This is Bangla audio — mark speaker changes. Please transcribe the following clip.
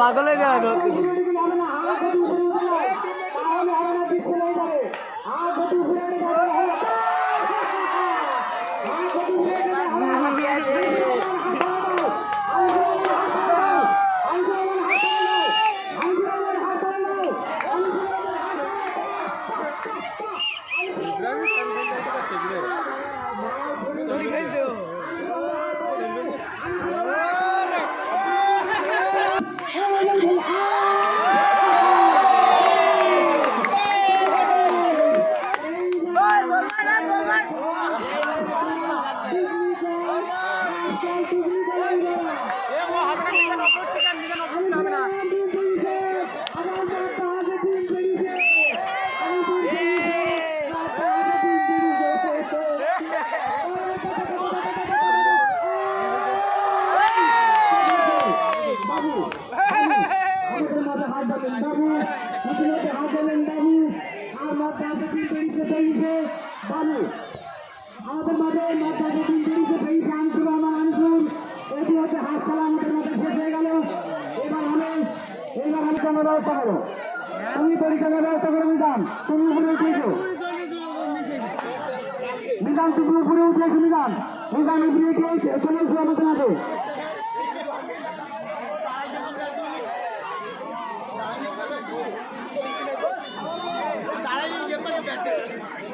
Speaker 1: পাগল হয়ে গেল।
Speaker 2: আমাদের মাঝে এটি হচ্ছে হাত খেলা আমাদের মাঝে শেষ হয়ে গেল। এবার আমি ব্যবস্থা করো, তুমি পরিচালনার ব্যবস্থা করে নিজাম, তুমি উপরে উঠেছো নিজাম, তুমি উপরে উঠেছো নিজাম, নিজাম উপরে উঠে চলে এসো আমাদের মাঝে। তারাই